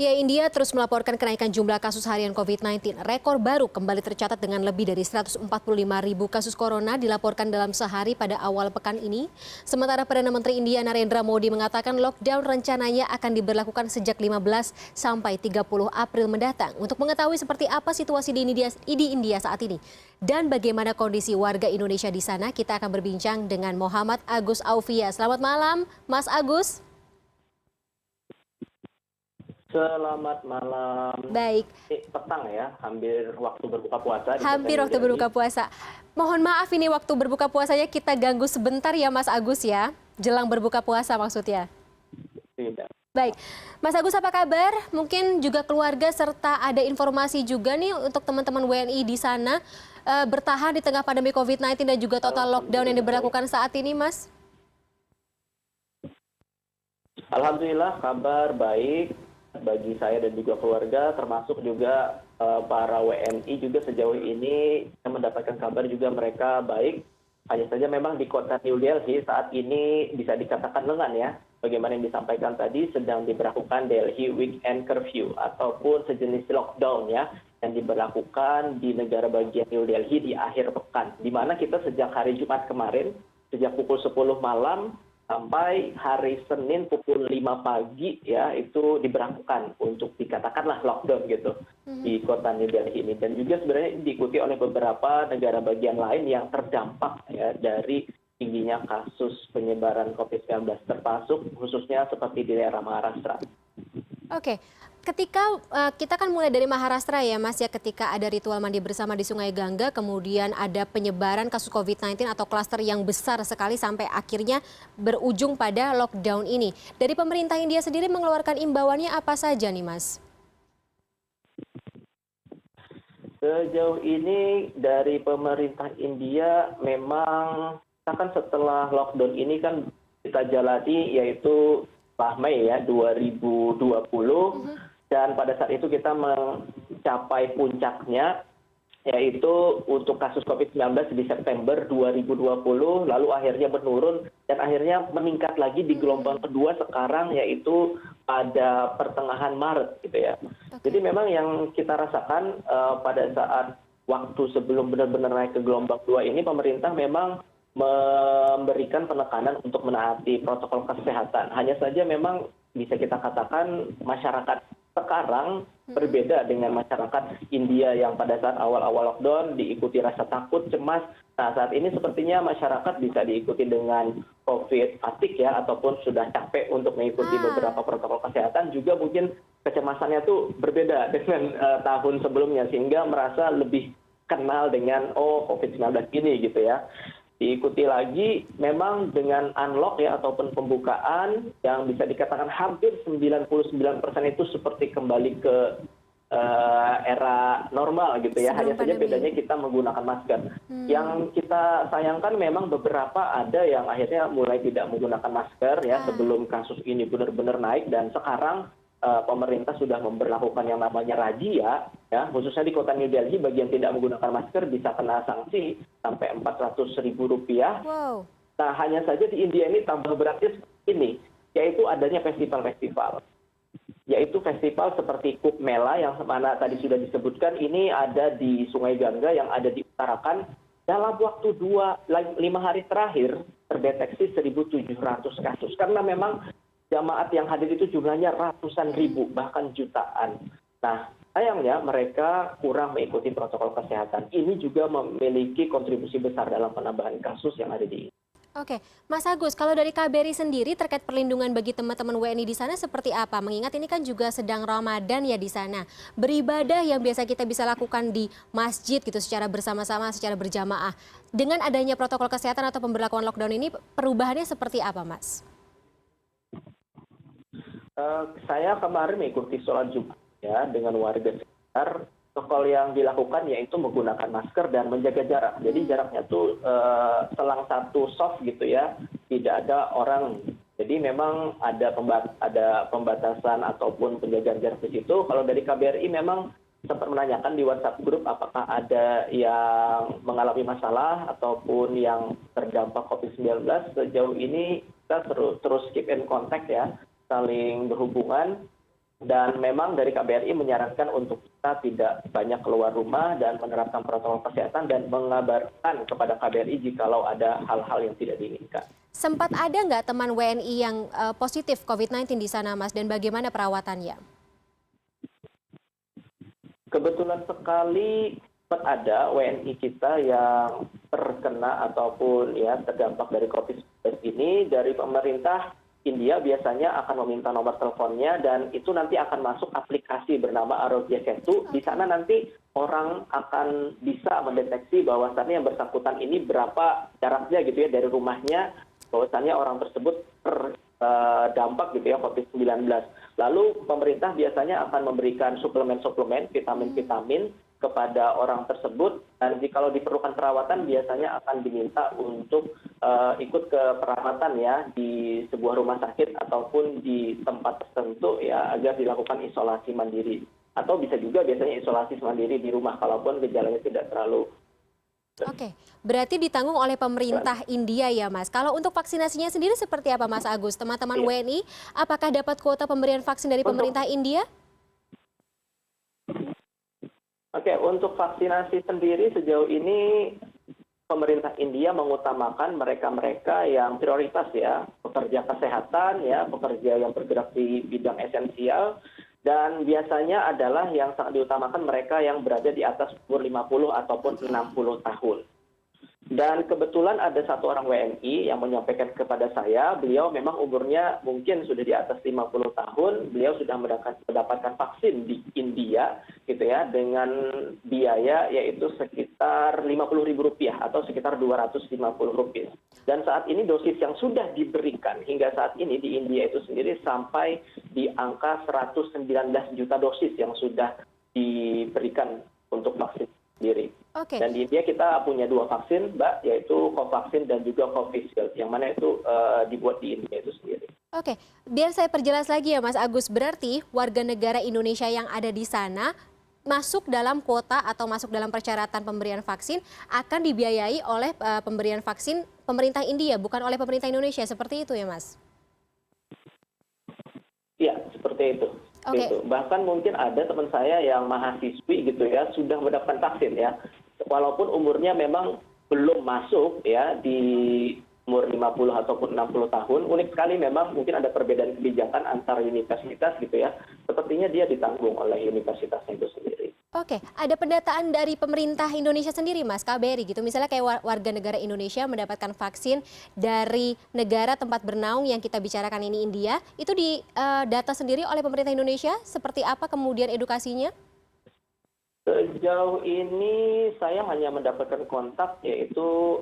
Ya, India terus melaporkan kenaikan jumlah kasus harian COVID-19. Rekor baru kembali tercatat dengan lebih dari 145.000 kasus corona dilaporkan dalam sehari pada awal pekan ini. Sementara Perdana Menteri India Narendra Modi mengatakan lockdown rencananya akan diberlakukan sejak 15 sampai 30 April mendatang. Untuk mengetahui seperti apa situasi di India saat ini dan bagaimana kondisi warga Indonesia di sana, kita akan berbincang dengan Muhammad Agus Aufia. Selamat malam, Mas Agus. Selamat malam. Baik. Petang ya, hampir waktu berbuka puasa di kota Hampir New waktu Delhi. berbuka puasa. Mohon maaf ini waktu berbuka puasanya kita ganggu sebentar ya Mas Agus ya. Jelang berbuka puasa maksudnya. Tidak. Baik, Mas Agus apa kabar? Mungkin juga keluarga serta ada informasi juga nih untuk teman-teman WNI di sana bertahan di tengah pandemi COVID-19 dan juga total lockdown yang diberlakukan saat ini, Mas. Alhamdulillah kabar baik bagi saya dan juga keluarga, termasuk juga para WNI juga sejauh ini saya mendapatkan kabar juga mereka baik. Hanya saja memang di kota New Delhi saat ini bisa dikatakan lengan ya. Bagaimana yang disampaikan tadi sedang diberlakukan Delhi Weekend Curfew ataupun sejenis lockdown ya yang diberlakukan di negara bagian New Delhi di akhir pekan. Di mana kita sejak hari Jumat kemarin, sejak pukul 10 malam sampai hari Senin pukul 5 pagi ya itu diberlakukan untuk dikatakanlah lockdown gitu di kota New Delhi ini, dan juga sebenarnya diikuti oleh beberapa negara bagian lain yang terdampak ya dari tingginya kasus penyebaran COVID-19 termasuk khususnya seperti di daerah Maharashtra. Oke, ketika kita kan mulai dari Maharashtra ya Mas ya, ketika ada ritual mandi bersama di Sungai Gangga, kemudian ada penyebaran kasus COVID-19 atau klaster yang besar sekali sampai akhirnya berujung pada lockdown ini. Dari pemerintah India sendiri mengeluarkan imbauannya apa saja nih Mas? Sejauh ini dari pemerintah India memang kita kan setelah lockdown ini kan kita jalani yaitu Mei ya 2020, dan pada saat itu kita mencapai puncaknya yaitu untuk kasus COVID-19 di September 2020, lalu akhirnya menurun dan akhirnya meningkat lagi di gelombang kedua sekarang yaitu pada pertengahan Maret gitu ya. Jadi memang yang kita rasakan pada saat waktu sebelum benar-benar naik ke gelombang kedua ini, pemerintah memang memberikan penekanan untuk menaati protokol kesehatan. Hanya saja memang bisa kita katakan masyarakat sekarang berbeda dengan masyarakat India yang pada saat awal-awal lockdown diikuti rasa takut, cemas. Nah saat ini sepertinya masyarakat bisa diikuti dengan COVID fatigue ya, ataupun sudah capek untuk mengikuti beberapa protokol kesehatan, juga mungkin kecemasannya tuh berbeda dengan tahun sebelumnya, sehingga merasa lebih kenal dengan COVID-19 ini gitu ya. Diikuti lagi memang dengan unlock ya ataupun pembukaan yang bisa dikatakan hampir 99% itu seperti kembali ke era normal gitu ya. Hanya saja bedanya kita menggunakan masker. Yang kita sayangkan memang beberapa ada yang akhirnya mulai tidak menggunakan masker ya sebelum kasus ini benar-benar naik, dan sekarang pemerintah sudah memberlakukan yang namanya razia ya, khususnya di kota New Delhi bagi yang tidak menggunakan masker bisa kena sanksi sampai Rp400.000. Wow. Nah hanya saja di India ini tambah beratnya seperti ini, yaitu adanya festival-festival, yaitu festival seperti Kumbh Mela yang mana tadi sudah disebutkan, ini ada di Sungai Gangga yang ada di Uttarakhand. Dalam waktu 5 hari terakhir terdeteksi 1.700 kasus, karena memang jamaat yang hadir itu jumlahnya ratusan ribu bahkan jutaan. Nah sayangnya mereka kurang mengikuti protokol kesehatan. Ini juga memiliki kontribusi besar dalam penambahan kasus yang ada di. Oke, Mas Agus, kalau dari KBRI sendiri terkait perlindungan bagi teman-teman WNI di sana seperti apa? Mengingat ini kan juga sedang Ramadan ya di sana. Beribadah yang biasa kita bisa lakukan di masjid gitu secara bersama-sama, secara berjamaah. Dengan adanya protokol kesehatan atau pemberlakuan lockdown ini, perubahannya seperti apa, Mas? Saya kemarin mengikuti sholat Jumat ya dengan warga sekitar. Protokol yang dilakukan yaitu menggunakan masker dan menjaga jarak. Jadi jaraknya tuh selang satu soft gitu ya, tidak ada orang. Jadi memang ada pembatasan ataupun penjagaan jarak di situ. Kalau dari KBRI memang sempat menanyakan di WhatsApp grup apakah ada yang mengalami masalah ataupun yang terdampak COVID-19. Sejauh ini kita terus keep in contact ya, saling berhubungan Dan memang dari KBRI menyarankan untuk kita tidak banyak keluar rumah dan menerapkan protokol kesehatan dan mengabarkan kepada KBRI jikalau ada hal-hal yang tidak diinginkan. Sempat ada nggak teman WNI yang positif COVID-19 di sana, Mas, dan bagaimana perawatannya? Kebetulan sekali sempat ada WNI kita yang terkena ataupun ya terdampak dari COVID-19 ini. Dari pemerintah India biasanya akan meminta nomor teleponnya dan itu nanti akan masuk aplikasi bernama Arogya Setu. Di sana nanti orang akan bisa mendeteksi bahwasannya yang bersangkutan ini berapa jaraknya gitu ya dari rumahnya, bahwasannya orang tersebut terdampak gitu ya COVID-19. Lalu pemerintah biasanya akan memberikan suplemen-suplemen, vitamin-vitamin kepada orang tersebut, dan jikalau diperlukan perawatan biasanya akan diminta untuk ikut ke perawatan ya di sebuah rumah sakit ataupun di tempat tertentu ya agar dilakukan isolasi mandiri, atau bisa juga biasanya isolasi mandiri di rumah kalaupun gejalanya tidak terlalu. Oke, berarti ditanggung oleh pemerintah India ya, Mas. Kalau untuk vaksinasinya sendiri seperti apa, Mas Agus? Teman-teman Iya. WNI, apakah dapat kuota pemberian vaksin dari pemerintah India? Oke, untuk vaksinasi sendiri sejauh ini pemerintah India mengutamakan mereka-mereka yang prioritas ya, pekerja kesehatan ya, pekerja yang bergerak di bidang esensial, dan biasanya adalah yang sangat diutamakan mereka yang berada di atas umur 50 ataupun 60 tahun. Dan kebetulan ada satu orang WNI yang menyampaikan kepada saya, beliau memang umurnya mungkin sudah di atas 50 tahun, beliau sudah mendapatkan vaksin di India gitu ya dengan biaya yaitu sekitar Rp50.000 atau sekitar Rp250. Dan saat ini dosis yang sudah diberikan hingga saat ini di India itu sendiri sampai di angka 119 juta dosis yang sudah diberikan untuk vaksin sendiri. Oke. Dan di India kita punya 2 vaksin, Mbak, yaitu Covaxin dan juga Covishield, yang mana itu dibuat di India itu sendiri. Oke, biar saya perjelas lagi ya, Mas Agus. Berarti warga negara Indonesia yang ada di sana masuk dalam kuota atau masuk dalam persyaratan pemberian vaksin akan dibiayai oleh pemberian vaksin pemerintah India, bukan oleh pemerintah Indonesia. Seperti itu ya, Mas? Iya, seperti itu. Oke. Gitu. Bahkan mungkin ada teman saya yang mahasiswi gitu ya, sudah mendapatkan vaksin ya. Walaupun umurnya memang belum masuk ya di umur 50 ataupun 60 tahun, unik sekali memang mungkin ada perbedaan kebijakan antar universitas gitu ya. Sepertinya dia ditanggung oleh universitasnya itu sendiri. Oke, ada pendataan dari pemerintah Indonesia sendiri, Mas, KBRI gitu. Misalnya kayak warga negara Indonesia mendapatkan vaksin dari negara tempat bernaung yang kita bicarakan ini India, itu di data sendiri oleh pemerintah Indonesia, seperti apa kemudian edukasinya? Sejauh ini saya hanya mendapatkan kontak yaitu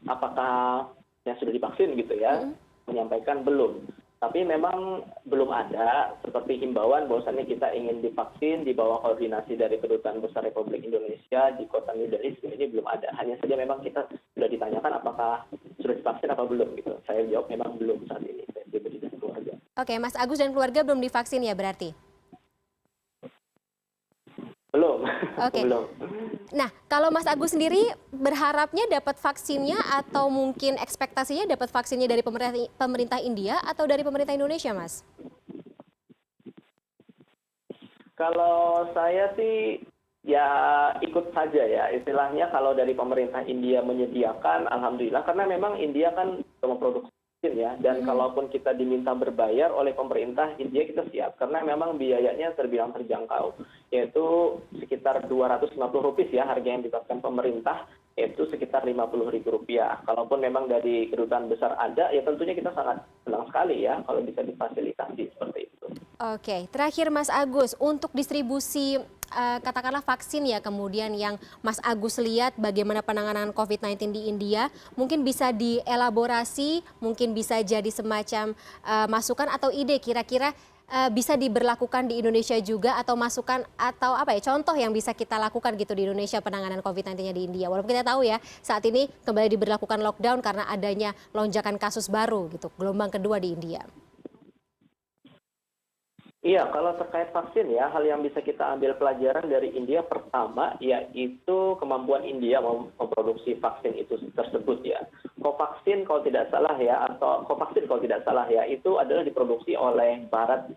apakah yang sudah divaksin gitu ya, menyampaikan belum. Tapi memang belum ada seperti himbauan bahwasannya kita ingin divaksin di bawah koordinasi dari Kedutaan Besar Republik Indonesia di Kota New Delhi, ini belum ada. Hanya saja memang kita sudah ditanyakan apakah sudah divaksin apa belum gitu. Saya jawab memang belum saat ini, pribadi dan keluarga. Oke, Mas Agus dan keluarga belum divaksin ya berarti? Belum. Oke. Belum. Nah, kalau Mas Agus sendiri berharapnya dapat vaksinnya atau mungkin ekspektasinya dapat vaksinnya dari pemerintah India atau dari pemerintah Indonesia, Mas? Kalau saya sih ya ikut saja ya, istilahnya kalau dari pemerintah India menyediakan, alhamdulillah, karena memang India kan memproduksi vaksin ya, dan kalaupun kita diminta berbayar oleh pemerintah India kita siap, karena memang biayanya terbilang terjangkau, yaitu sekitar Rp250 ya harga yang ditetapkan pemerintah, yaitu sekitar Rp50.000. Kalaupun memang dari kedutaan besar ada, ya tentunya kita sangat senang sekali ya kalau bisa difasilitasi seperti itu. Oke, terakhir Mas Agus, untuk distribusi katakanlah vaksin ya kemudian yang Mas Agus lihat bagaimana penanganan COVID-19 di India, mungkin bisa dielaborasi, mungkin bisa jadi semacam masukan atau ide kira-kira bisa diberlakukan di Indonesia juga atau masukan atau apa ya contoh yang bisa kita lakukan gitu di Indonesia penanganan COVID-19-nya di India. Walaupun kita tahu ya saat ini kembali diberlakukan lockdown karena adanya lonjakan kasus baru gitu, gelombang kedua di India. Iya, kalau terkait vaksin ya, hal yang bisa kita ambil pelajaran dari India pertama yaitu kemampuan India memproduksi vaksin itu tersebut ya. Covaxin kalau tidak salah ya, atau Covaxin kalau tidak salah ya, itu adalah diproduksi oleh Bharat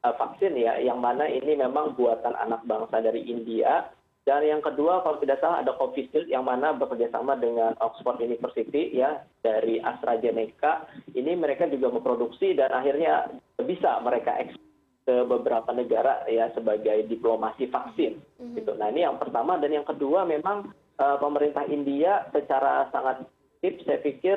vaksin ya, yang mana ini memang buatan anak bangsa dari India. Dan yang kedua, kalau tidak salah ada Covishield yang mana bekerjasama dengan Oxford University ya dari AstraZeneca. Ini mereka juga memproduksi dan akhirnya bisa mereka ekspor ke beberapa negara ya sebagai diplomasi vaksin. Gitu. Nah ini yang pertama, dan yang kedua memang pemerintah India secara sangat aktif saya pikir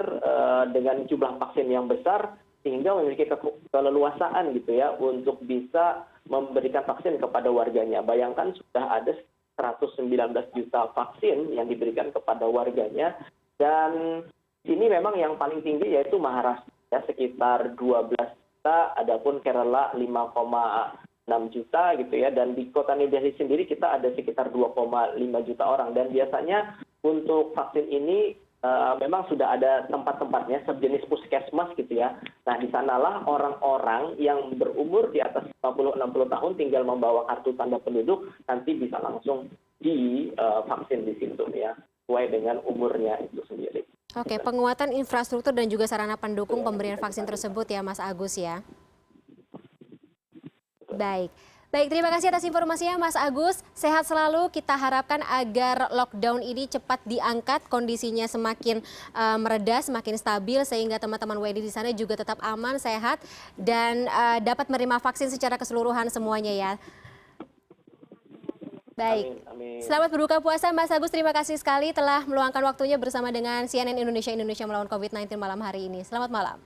dengan jumlah vaksin yang besar sehingga memiliki keleluasaan gitu ya untuk bisa memberikan vaksin kepada warganya. Bayangkan sudah ada 119 juta vaksin yang diberikan kepada warganya, dan sini memang yang paling tinggi yaitu Maharashtra ya, sekitar 12 juta, adapun Kerala 5,6 juta gitu ya, dan di kota New Delhi sendiri kita ada sekitar 2,5 juta orang, dan biasanya untuk vaksin ini memang sudah ada tempat-tempatnya sejenis puskesmas gitu ya. Nah di sanalah orang-orang yang berumur di atas 50-60 tahun tinggal membawa kartu tanda penduduk nanti bisa langsung divaksin di situ ya, sesuai dengan umurnya itu sendiri. Oke, penguatan infrastruktur dan juga sarana pendukung pemberian vaksin tersebut ya Mas Agus ya. Baik. Baik, terima kasih atas informasinya Mas Agus. Sehat selalu, kita harapkan agar lockdown ini cepat diangkat, kondisinya semakin mereda, semakin stabil, sehingga teman-teman WNI di sana juga tetap aman, sehat, dan dapat menerima vaksin secara keseluruhan semuanya ya. Baik, Amin. Selamat berbuka puasa Mas Agus, terima kasih sekali telah meluangkan waktunya bersama dengan CNN Indonesia Melawan COVID-19 malam hari ini. Selamat malam.